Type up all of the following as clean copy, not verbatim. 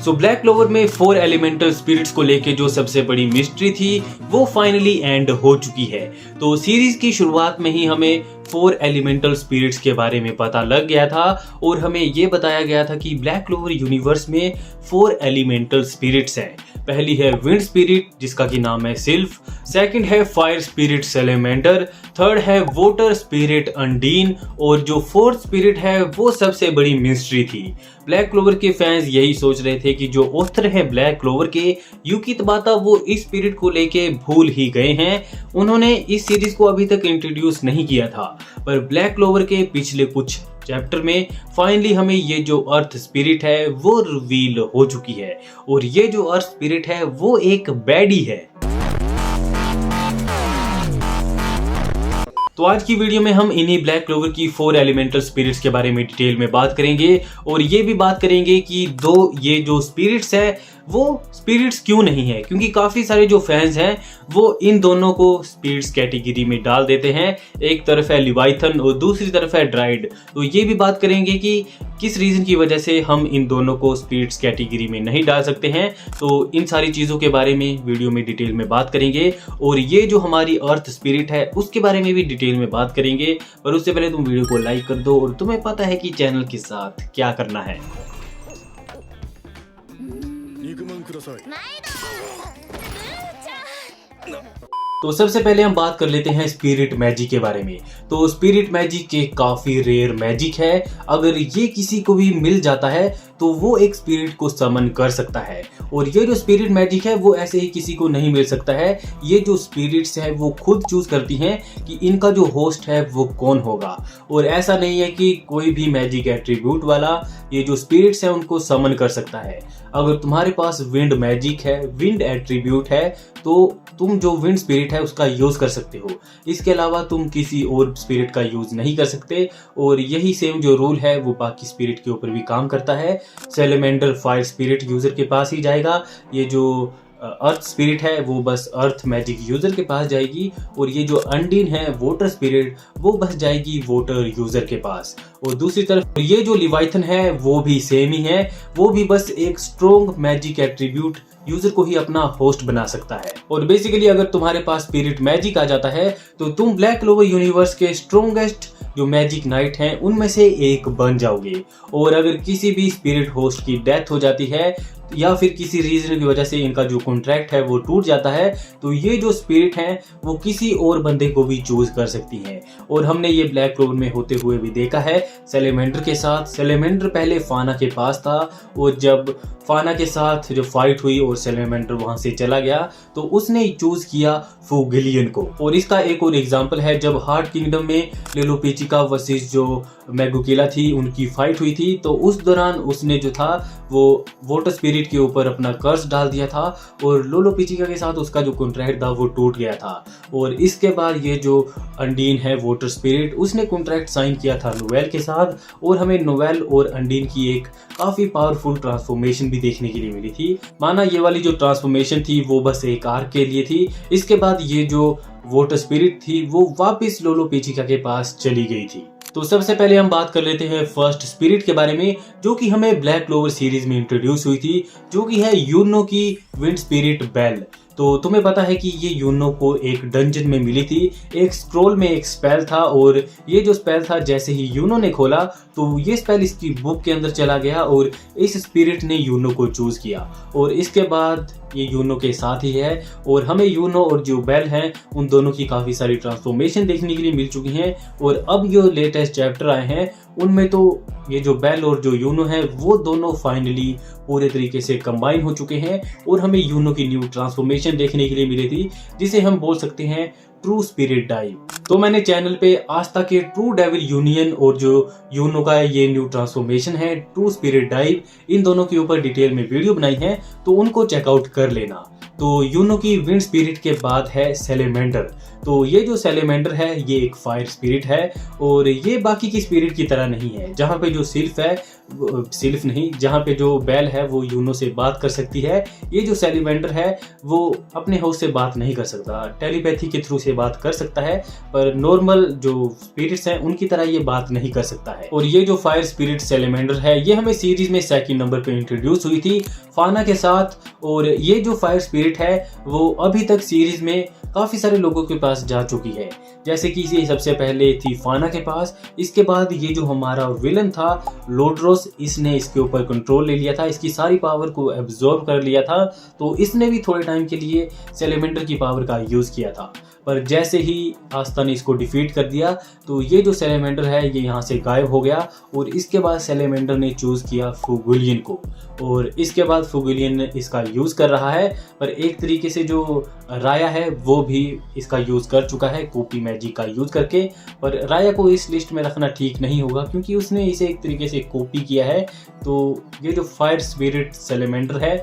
So black clover में 4 elemental spirits को लेके जो सबसे बड़ी मिस्ट्री थी वो फाइनली एंड हो चुकी है। तो सीरीज की शुरुआत में ही हमें 4 एलिमेंटल स्पिरिट्स के बारे में पता लग गया था और हमें ये बताया गया था कि ब्लैक क्लोवर यूनिवर्स में 4 एलिमेंटल स्पिरिट्स हैं। पहली है विंड स्पिरिट जिसका की नाम है सिल्फ, सेकंड है फायर स्पिरिट सेलेमेंडर, थर्ड है वोटर स्पिरिट अंडीन और जो फोर्थ स्पिरिट है वो सबसे बड़ी मिस्ट्री थी। ब्लैक क्लोवर के फैंस यही सोच रहे थे कि जो ऑथर है ब्लैक क्लोवर के यूकी तबाता वो इस स्पिरिट को लेके भूल ही गए हैं। उन्होंने इस सीरीज को अभी तक इंट्रोड्यूस नहीं किया था, पर ब्लैक क्लोवर के पिछले कुछ चैप्टर में फाइनली हमें ये जो अर्थ स्पिरिट है वो रिवील हो चुकी है और ये जो अर्थ स्पिरिट है वो एक बैडी है। तो आज की वीडियो में हम इन्हीं ब्लैक क्लोवर की 4 एलिमेंटल स्पिरिट्स के बारे में डिटेल में बात करेंगे और ये भी बात करेंगे कि ये जो स्पिरिट्स है वो स्पिरिट्स क्यों नहीं है, क्योंकि काफी सारे जो फैंस हैं वो इन दोनों को स्पिरिट्स कैटेगरी में डाल देते हैं। एक तरफ है लिवाइथन और दूसरी तरफ है ड्राइड। तो ये भी बात करेंगे कि किस रीजन की वजह से हम इन दोनों को स्पिरिट्स कैटेगरी में नहीं डाल सकते हैं। तो इन सारी चीजों के बारे में वीडियो में डिटेल में बात करेंगे और ये जो हमारी अर्थ स्पिरिट है उसके बारे में भी डिटेल में बात करेंगे। पर उससे पहले तुम वीडियो को लाइक कर दो और तुम्हें पता है कि चैनल के साथ क्या करना है। तो सबसे पहले हम बात कर लेते हैं स्पिरिट मैजिक के बारे में। तो स्पिरिट मैजिक एक काफी रेयर मैजिक है। अगर ये किसी को भी मिल जाता है तो वो एक स्पिरिट को समन कर सकता है और ये जो स्पिरिट मैजिक है वो ऐसे ही किसी को नहीं मिल सकता है। ये जो स्पिरिट्स है वो खुद चूज करती हैं कि इनका जो होस्ट है वो कौन होगा और ऐसा नहीं है कि कोई भी मैजिक एट्रीब्यूट वाला ये जो स्पिरिट्स है उनको समन कर सकता है। अगर तुम्हारे पास विंड मैजिक है, विंड एट्रीब्यूट है, तो तुम जो विंड स्पिरिट है उसका यूज कर सकते हो। इसके अलावा तुम किसी और स्पिरिट का यूज नहीं कर सकते और यही सेम जो रूल है वो बाकी स्पिरिट के ऊपर भी काम करता है। सेलेमेंडर फायर स्पिरिट यूजर के पास ही जाएगा, ये जो अर्थ स्पिरिट है वो बस अर्थ मैजिक यूजर के पास जाएगी और ये जो अंडीन है वोटर स्पिरिट वो बस जाएगी वोटर यूजर के पास। और दूसरी तरफ ये जो लिवाइथन है वो भी सेम ही है, वो भी बस एक स्ट्रॉन्ग मैजिक एट्रीब्यूट यूजर को ही अपना होस्ट बना सकता है। और बेसिकली अगर तुम्हारे पास स्पिरिट मैजिक आ जाता है तो तुम ब्लैक क्लोवर यूनिवर्स के स्ट्रॉन्गेस्ट जो मैजिक नाइट हैं उनमें से एक बन जाओगे। और अगर किसी भी स्पिरिट होस्ट की डेथ हो जाती है या फिर किसी रीजन की वजह से इनका जो कॉन्ट्रैक्ट है वो टूट जाता है तो ये जो स्पिरिट हैं वो किसी और बंदे को भी चूज कर सकती हैं। और हमने ये ब्लैक क्लोवर में होते हुए भी देखा है सेलेमेंडर के साथ। सेलेमेंडर पहले फाना के पास था और जब फाना के साथ जो फाइट हुई और सेलेमेंडर वहां से चला गया तो उसने चूज किया फुगिलियन को। और इसका एक और एग्जांपल है जब हार्ट किंगडम में लेलोपेचिका वर्सेस जो मैगुकिला थी उनकी फाइट हुई थी तो उस दौरान उसने जो था वो वोटर स्पिरिट के ऊपर अपना कर्स डाल दिया था और लोलोपेचिका के साथ उसका जो कॉन्ट्रैक्ट था वो टूट गया था। और इसके बाद ये जो अंडीन है वोटर स्पिरिट उसने कॉन्ट्रैक्ट साइन किया था नोवेल के साथ और हमें नोवेल और अंडीन की एक काफी पावरफुल ट्रांसफॉर्मेशन भी देखने के लिए मिली थी। माना ये वाली जो ट्रांसफॉर्मेशन थी वो बस एक आर्क के लिए थी। इसके बाद ये जो वोटर स्पिरिट थी वो वापस लोलोपेचिका के पास चली गई थी। तो सबसे पहले हम बात कर लेते हैं फर्स्ट स्पिरिट के बारे में जो कि हमें ब्लैक क्लोवर सीरीज में इंट्रोड्यूस हुई थी, जो कि है यूनो की विंड स्पिरिट बेल। तो तुम्हें पता है कि ये यूनो को एक डंजन में मिली थी, एक स्क्रोल में एक स्पेल था और ये जो स्पेल था जैसे ही यूनो ने खोला तो ये स्पेल इसकी बुक के अंदर चला गया और इस स्पिरिट ने यूनो को चूज किया और इसके बाद ये यूनो के साथ ही है। और हमें यूनो और जो बेल हैं उन दोनों की काफी सारी ट्रांसफॉर्मेशन देखने के लिए मिल चुकी हैं और अब जो लेटेस्ट चैप्टर आए हैं उनमें तो ये जो बेल और जो यूनो है वो दोनों फाइनली पूरे तरीके से कंबाइन हो चुके हैं और हमें यूनो की न्यू ट्रांसफॉर्मेशन देखने के लिए मिली थी जिसे हम बोल सकते हैं ट्रू स्पिरिट डाइव। तो मैंने चैनल पे आज तक के ट्रू डेविल यूनियन और जो यूनो का ये न्यू ट्रांसफॉर्मेशन है ट्रू स्पिरिट डाइव, इन दोनों के ऊपर डिटेल में वीडियो बनाई है तो उनको चेकआउट कर लेना। तो यूनो की विंड स्पिरिट के बाद है सेलेमेंडर। तो ये जो सेलेमेंडर है ये एक फायर स्पिरिट है और ये बाकी की स्पिरिट की तरह नहीं है। जहाँ पे जो सिल्फ है सिल्फ नहीं, जहाँ पे जो बेल है वो यूनो से बात कर सकती है, ये जो सैलिमेंडर है वो अपने होस्ट से बात नहीं कर सकता, टेलीपैथी के थ्रू से बात कर सकता है, पर नॉर्मल जो स्पिरिट्स हैं उनकी तरह ये बात नहीं कर सकता है। और ये जो फायर स्पिरिट सैलिमेंडर है ये हमें सीरीज में सेकंड नंबर पे इंट्रोड्यूस हुई थी फाना के साथ, और ये जो फायर स्पिरिट है वो अभी तक सीरीज में काफी सारे लोगों के पास जा चुकी है। जैसे कि ये सबसे पहले थी फाना के पास, इसके बाद ये जो हमारा विलन था लोड्रोस, इसने इसके ऊपर कंट्रोल ले लिया था, इसकी सारी पावर को एब्जॉर्ब कर लिया था, तो इसने भी थोड़े टाइम के लिए सैलेमेंडर की पावर का यूज किया था। पर जैसे ही आस्था ने इसको डिफीट कर दिया तो ये जो सैलेमेंडर है ये यहाँ से गायब हो गया, और इसके बाद सैलेमेंडर ने चूज किया फुगुलियन को, और इसके बाद फुगुलियन इसका यूज कर रहा है। पर एक तरीके से जो राया है वो भी इसका यूज कर चुका है कॉपी मैजिक का यूज करके, पर राया को इस लिस्ट में रखना ठीक नहीं होगा क्योंकि उसने इसे एक तरीके से कॉपी किया है। तो ये जो फायर स्पिरिट सैलेमेंडर है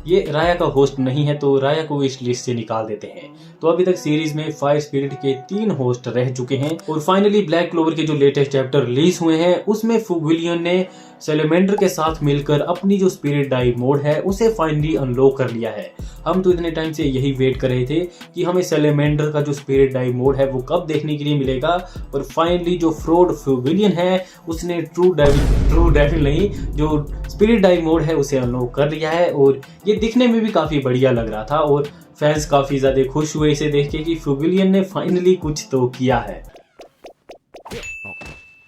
ये राया का होस्ट नहीं है, तो राया को इस लिस्ट से निकाल देते हैं। तो अभी तक सीरीज में फायर स्पिरिट के 3 होस्ट रह चुके हैं, और फाइनली ब्लैक क्लोवर के जो लेटेस्ट चैप्टर रिलीज हुए हैं उसमें फुगुलियन ने सैलेमेंडर के साथ मिलकर अपनी जो स्पिरिट डाइव मोड है उसे फाइनली अनलॉक कर लिया है। हम तो इतने टाइम से यही वेट कर रहे थे कि हमें सैलेमेंडर का जो स्पिरिट डाइव मोड है वो कब देखने के लिए मिलेगा, और फाइनली जो फ्रॉड फुगुलियन है उसने ट्रू डेविल नहीं, जो स्पिरिट डाइव मोड है उसे अनलॉक कर लिया है, और ये दिखने में भी काफी बढ़िया लग रहा था, और फैंस काफी ज्यादा खुश हुए इसे देख के कि फुगुलियन ने फाइनली कुछ तो किया है।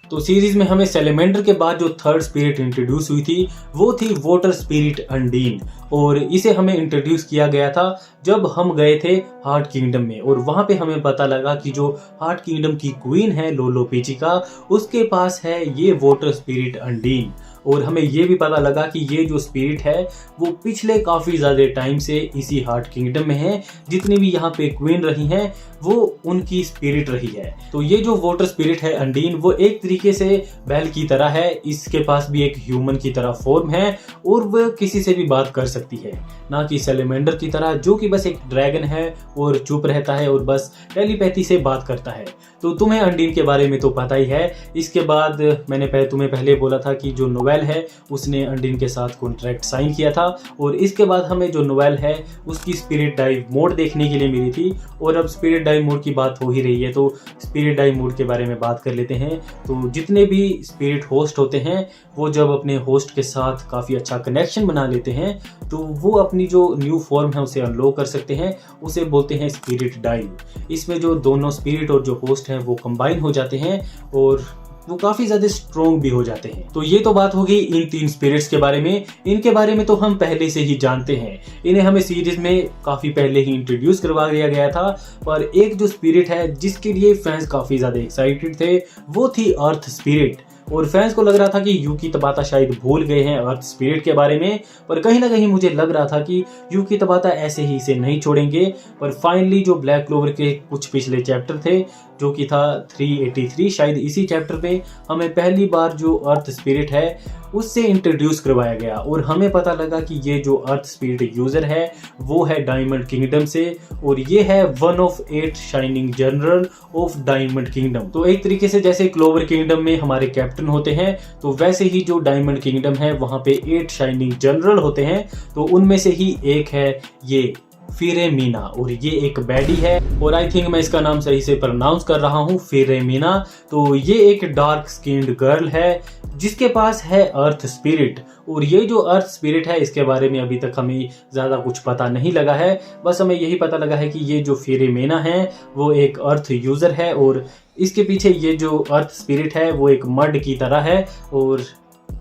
तो सीरीज में हमें सैलेमेंडर के बाद जो थर्ड स्पिरिट इंट्रोड्यूस हुई थी वो थी वाटर स्पिरिट अंडीन, और इसे हमें इंट्रोड्यूस किया गया था जब हम गए थे हार्ट किंगडम में, और वहां पे हमें पता लगा कि जो हार्ट किंगडम की क्वीन है लोलो पिचिका, उसके पास है ये वाटर स्पिरिट अंडीन, और हमें ये भी पता लगा कि ये जो स्पिरिट है वो पिछले काफ़ी ज़्यादा टाइम से इसी हार्ट किंगडम में है, जितनी भी यहाँ पे क्वीन रही हैं वो उनकी स्पिरिट रही है। तो ये जो वाटर स्पिरिट है अंडीन वो एक तरीके से बेल की तरह है, इसके पास भी एक ह्यूमन की तरह फॉर्म है, और वह किसी से भी बात कर सकती है, ना कि सैलेमेंडर की तरह जो कि बस एक ड्रैगन है और चुप रहता है और बस टेलीपैथी से बात करता है। तो तुम्हें अंडीन के बारे में तो पता ही है। इसके बाद मैंने तुम्हें पहले बोला था कि जो नोवेल है उसने अंडीन के साथ कॉन्ट्रैक्ट साइन किया था, और इसके बाद हमें जो नोवेल है उसकी स्पिरिट डाइव मोड देखने के लिए मिली थी। और अब स्पिरिट डाइव मोड की बात हो ही रही है तो स्पिरिट डाइव मोड के बारे में बात कर लेते हैं। तो जितने भी स्पिरिट होस्ट होते हैं वो जब अपने होस्ट के साथ काफ़ी अच्छा कनेक्शन बना लेते हैं तो वो अपनी जो न्यू फॉर्म है उसे अनलॉक कर सकते हैं, उसे बोलते हैं स्पिरिट डाइव। इसमें जो दोनों स्पिरिट और जो होस्ट हैं वो कंबाइन हो जाते हैं और वो काफ़ी ज़्यादा स्ट्रॉन्ग भी हो जाते हैं। तो ये तो बात हो गई इन 3 स्पिरिट्स के बारे में। इनके बारे में तो हम पहले से ही जानते हैं, इन्हें हमें सीरीज में काफ़ी पहले ही इंट्रोड्यूस करवा दिया गया था। पर एक जो स्पिरिट है जिसके लिए फैंस काफ़ी ज़्यादा एक्साइटेड थे वो थी अर्थ स्पिरिट, और फैंस को लग रहा था कि यूकी तबाता शायद भूल गए हैं अर्थ स्पिरिट के बारे में, पर कहीं ना कहीं मुझे लग रहा था कि यूकी तबाता ऐसे ही इसे नहीं छोड़ेंगे। पर फाइनली जो ब्लैक क्लोवर के कुछ पिछले चैप्टर थे जो कि था 383, शायद इसी चैप्टर पे हमें पहली बार जो अर्थ स्पिरिट है उससे इंट्रोड्यूस करवाया गया, और हमें पता लगा कि ये जो अर्थ स्पिरिट यूजर है वो है डायमंड किंगडम से, और ये है 1 of 8 shining general of diamond kingdom. तो एक तरीके से जैसे क्लोवर किंगडम में हमारे कैप्टन होते हैं तो वैसे ही जो डायमंड किंगडम है वहाँ पे 8 शाइनिंग जनरल होते हैं, तो उनमें से ही एक है ये फिरेमीना, और ये एक बैडी है, और आई थिंक मैं इसका नाम सही से प्रोनाउंस कर रहा हूँ, फिरेमीना। तो ये एक डार्क स्किन्ड गर्ल है जिसके पास है अर्थ स्पिरिट, और ये जो अर्थ स्पिरिट है इसके बारे में अभी तक हमें ज़्यादा कुछ पता नहीं लगा है। बस हमें यही पता लगा है कि ये जो फिरेमीना है वो एक अर्थ यूज़र है, और इसके पीछे ये जो अर्थ स्पिरिट है वो एक मड की तरह है, और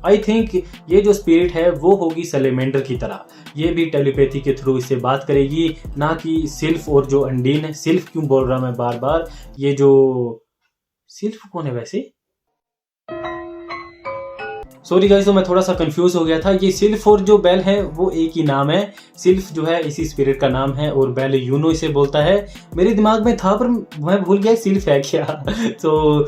आई थिंक ये जो स्पिरिट है वो होगी सैलेमेंडर की तरह, ये भी टेलीपैथी के थ्रू इससे बात करेगी, ना कि सिल्फ और जो अंडीन है। सिल्फ क्यों बोल रहा मैं बार बार, ये जो सिल्फ कौन है वैसे, सॉरी गाइस, तो मैं थोड़ा सा कंफ्यूज हो गया था। ये सिल्फ और जो बेल है वो एक ही नाम है, सिल्फ जो है इसी स्पिरिट का नाम है और बेल यूनो इसे बोलता है। मेरे दिमाग में था पर मैं भूल गया सिल्फ है क्या। तो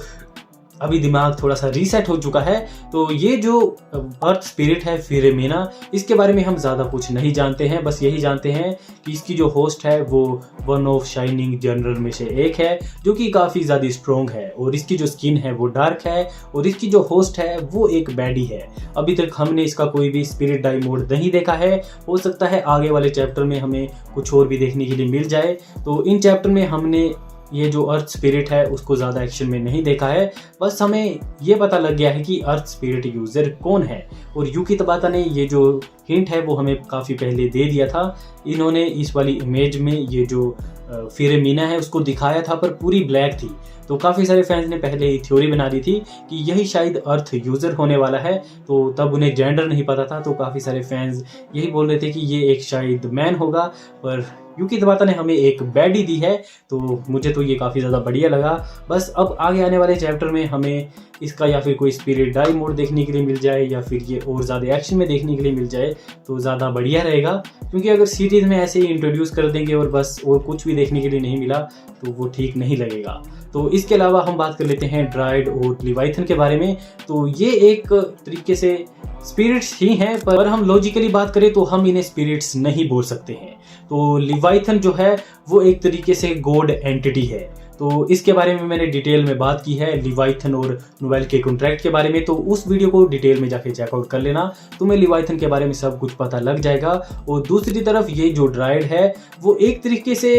अभी दिमाग थोड़ा सा रीसेट हो चुका है। तो ये जो अर्थ स्पिरिट है फिरेमिना, इसके बारे में हम ज़्यादा कुछ नहीं जानते हैं। बस यही जानते हैं कि इसकी जो होस्ट है वो वन ऑफ शाइनिंग जनरल में से एक है, जो कि काफ़ी ज़्यादा स्ट्रॉन्ग है, और इसकी जो स्किन है वो डार्क है, और इसकी जो होस्ट है वो एक बैडी है। अभी तक हमने इसका कोई भी स्पिरिट डाई मोड नहीं देखा है। हो सकता है आगे वाले चैप्टर में हमें कुछ और भी देखने के लिए मिल जाए। तो इन चैप्टर में हमने ये जो अर्थ स्पिरिट है उसको ज़्यादा एक्शन में नहीं देखा है। बस हमें ये पता लग गया है कि अर्थ स्पिरिट यूज़र कौन है, और यूकी तबाता ने ये जो हिंट है वो हमें काफ़ी पहले दे दिया था। इन्होंने इस वाली इमेज में ये जो फिरेमिना है उसको दिखाया था, पर पूरी ब्लैक थी। तो काफ़ी सारे फैंस ने पहले ही थ्योरी बना दी थी कि यही शायद अर्थ यूज़र होने वाला है। तो तब उन्हें जेंडर नहीं पता था, तो काफ़ी सारे फैंस यही बोल रहे थे कि ये एक शायद मैन होगा, पर यूकी तबाता ने हमें एक बैडी दी है। तो मुझे तो ये काफ़ी ज़्यादा बढ़िया लगा। बस अब आगे आने वाले चैप्टर में हमें इसका या फिर कोई स्पिरिट डाई मोड देखने के लिए मिल जाए, या फिर ये और ज़्यादा एक्शन में देखने के लिए मिल जाए तो ज़्यादा बढ़िया रहेगा। क्योंकि अगर सीरीज़ में ऐसे ही इंट्रोड्यूस कर देंगे और बस और कुछ भी देखने के लिए नहीं मिला तो वो ठीक नहीं लगेगा। तो इसके अलावा हम बात कर लेते हैं ड्राइड और लिवाइथन के बारे में। तो ये एक तरीके से स्पिरिट्स ही हैं, पर हम लॉजिकली बात करें तो हम इन्हें स्पिरिट्स नहीं बोल सकते हैं। तो लिवाइथन जो है वो एक तरीके से गॉड एंटिटी है। तो इसके बारे में मैंने डिटेल में बात की है लिवाइथन और नोवेल के कॉन्ट्रैक्ट के बारे में, तो उस वीडियो को डिटेल में जाके चेकआउट कर लेना, तुम्हें लिवाइथन के बारे में सब कुछ पता लग जाएगा। और दूसरी तरफ ये जो ड्राइड है वो एक तरीके से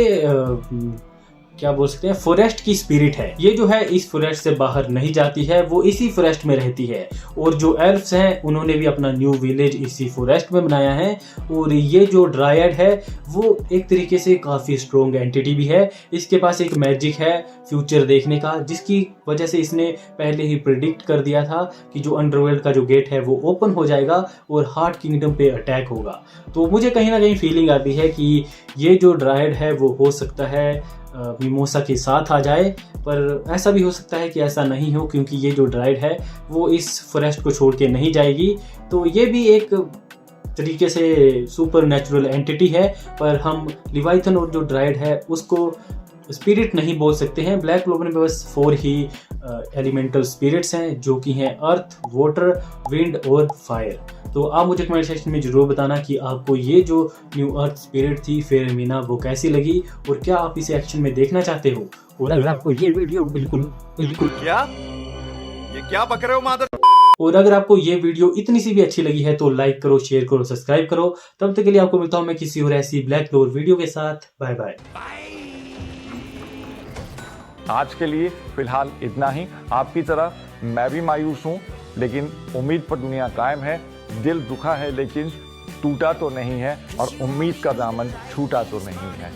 क्या बोल सकते हैं, फॉरेस्ट की स्पिरिट है। ये जो है इस फॉरेस्ट से बाहर नहीं जाती है, वो इसी फॉरेस्ट में रहती है। और जो एल्फ्स हैं उन्होंने भी अपना न्यू विलेज इसी फॉरेस्ट में बनाया है। और ये जो ड्रायड है वो एक तरीके से काफ़ी स्ट्रॉन्ग एंटिटी भी है। इसके पास एक मैजिक है फ्यूचर देखने का, जिसकी वजह से इसने पहले ही प्रिडिक्ट कर दिया था कि जो अंडरवर्ल्ड का जो गेट है वो ओपन हो जाएगा और हार्ट किंगडम पे अटैक होगा। तो मुझे कहीं ना कहीं फीलिंग आती है कि ये जो ड्रायड है वो हो सकता है मिमोसा के साथ आ जाए, पर ऐसा भी हो सकता है कि ऐसा नहीं हो, क्योंकि ये जो ड्राइड है वो इस फॉरेस्ट को छोड़ के नहीं जाएगी। तो ये भी एक तरीके से सुपर नेचुरल एंटिटी है, पर हम लिवाइथन और जो ड्राइड है उसको स्पिरिट नहीं बोल सकते हैं। ब्लैक क्लोवर में बस 4 ही एलिमेंटल स्पिरिट्स हैं, जो कि हैं अर्थ, वाटर, विंड और फायर। तो आप मुझे कमेंट सेक्शन में जरूर बताना कि आपको ये जो न्यू अर्थ स्पिरिट थी फिरेमिना वो कैसी लगी, और क्या आप इसे एक्शन में देखना चाहते हो। और अगर आपको ये वीडियो बिल्कुल क्या बक रहे हो मादर। और अगर आपको ये वीडियो इतनी सी भी अच्छी लगी है तो लाइक करो, शेयर करो, सब्सक्राइब करो। तब तक के लिए आपको मिलता हूं मैं किसी और ऐसी ब्लैक क्लोवर वीडियो के साथ। Bye bye. आज के लिए फिलहाल इतना ही। आपकी तरह मैं भी मायूस हूँ, लेकिन उम्मीद पर दुनिया कायम है। दिल दुखा है लेकिन टूटा तो नहीं है, और उम्मीद का दामन छूटा तो नहीं है।